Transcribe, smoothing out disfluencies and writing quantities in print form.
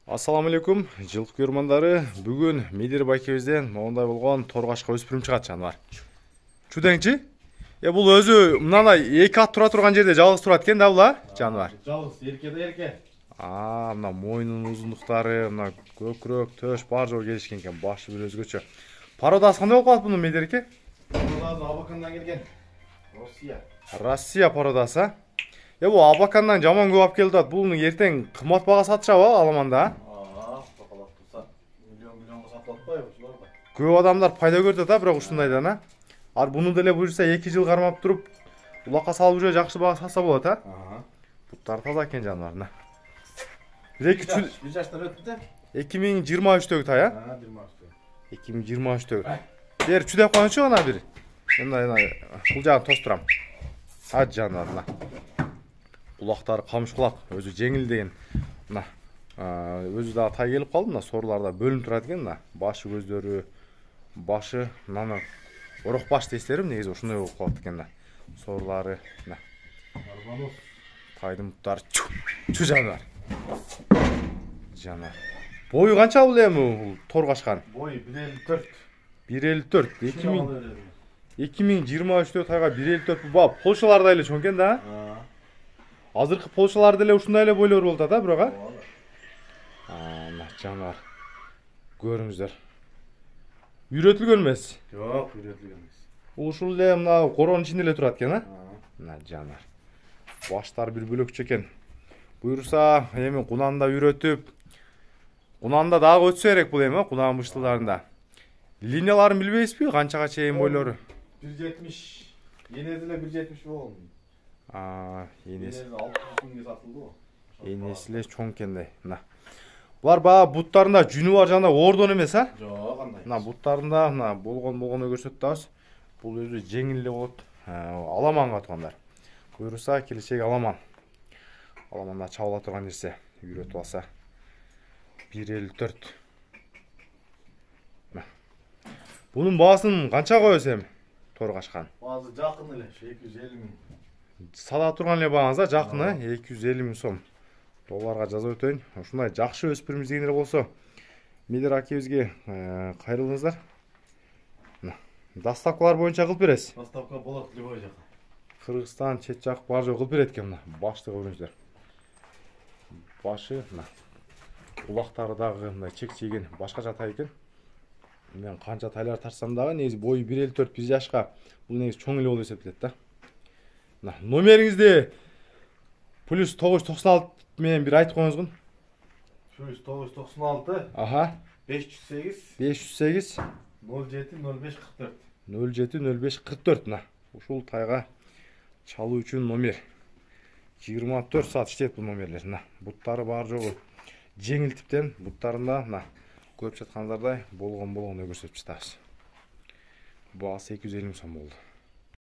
Assalamu алейкум, жылқы көрмандары. Бүгін Медер байкебізден ондай болған торғашқа өспірім шығады жануар. Чудеңчи? Бұл өзі мынандай екі ат тұра тұрған жерде жалғыз тұрады екен да бұла жануар. Жалғыз, ерке де ерке. Мына мойнының ұзындықтары, мына көкірек, төш бар жол келішкен екен, башы бір өзгөчө. Пародасы қандай болып қалды бұның Медерке? Пародасы Абаканнан келген. Россия пародасы. Бұл Абаканнан жаман көп алып келді. Бұның ертең қымбат баға сатыша ба аламанда? Тоқалап тұрса, миллион-миллионға сатылады ба, ұшылар ба? Көп адамдар пайда көрді да, бірақ ұшындайдан, а? Ар бұны деле бұйырса 2 жыл қармап тұрып, ұлаққа салып жүре жақсы баға сатса болады, а? Бұттар таза екен жануарына. Bir yaştan ötті? 2023 тай, а? 2023 Бер чүдеп қойыншы ғана бір. Бұл жағын тостырам. Ад жануарына. Құлақтары қамыш құлақ, өзі жеңіл деген. Өзі дағы тай келіп қалды, сорларда бөлім тұрады екен. Башы көздері, башы, ұрық баш дейстерім, негізі ұшындай болып қалды екен. Сорлары, тайдың мұттары, чү жануар. Жануар. Бойы қанша бұл емі торғашқан? Бойы 1.54. 1.54. 2023 тайға 1.54 бұл бап. Полшаларды айлы чонкен да? Азырқы полшаларды іле ұшында іле бойлар болды да, бұраға? Жануар. Көріңіздер. Үйретілген емес? Жоқ, үйретілген емес. Ұшыл іле қоронын ішінде іле тұрады кен, а? Жануар. Баштар бір бөлікші екен. Бұйырса, емен құнанда үйретіп, құнанда дағы өтсе ерек бұл еме, құнан бұштыларында. Линияларын білбейсіз бе? Қаншаға чейін бойлары? 1.70. Енезіле 1.70 болған. Енесі. 600 күнге сатылды ғой. Енесіле чоң кенде. Бұлар баға бұттарында жүні бар жанда ордон емес, а? Жоқ, қандай. Бұттарында болғаны көрсетті ас. Бұл өзі жеңілі болады. Аламанға тұғандар. Көріса, келешек аламан. Аламанда чауыла тұрған жерсе, үйретіп алса. 1.54. Бұның бағасын қанша қойысым? Торғашқан. Бағасы жақын іле, 250 мың. Сада тұрған ле бағаңызда жақыны 250 мың сом. Долларға жаза өтейін. Шындай жақшы өспіріміз дегендер болса, Медер акебізге қайрылыңыздар. Доставкалар бойынша қылып бересіз? Доставка болады любой жаққа. Қырғызстан, чет жақ бар жол қылып береткен. Башты көріңіздер. Башы, құлақтарыдағы чек-чеген башқа жата екен. Мен қанша тайлар тарсам дағы, негізі бойы 1.54 1 жашқа. Бұл негізі чоң іле ол есептіледі. Номеріңізде плюс 996 мен бір айтып қойыңыз ғын. Плюс 996 508 07 05 44. Ушул тайға чалу үшін номер 24 саат іштет бұл номерлер. Бұттары бар жоғы жеңіл тіптен, бұттарында көріп жатқандардай болған көрсетіп жатасыз. Бағасы 250 сом болды.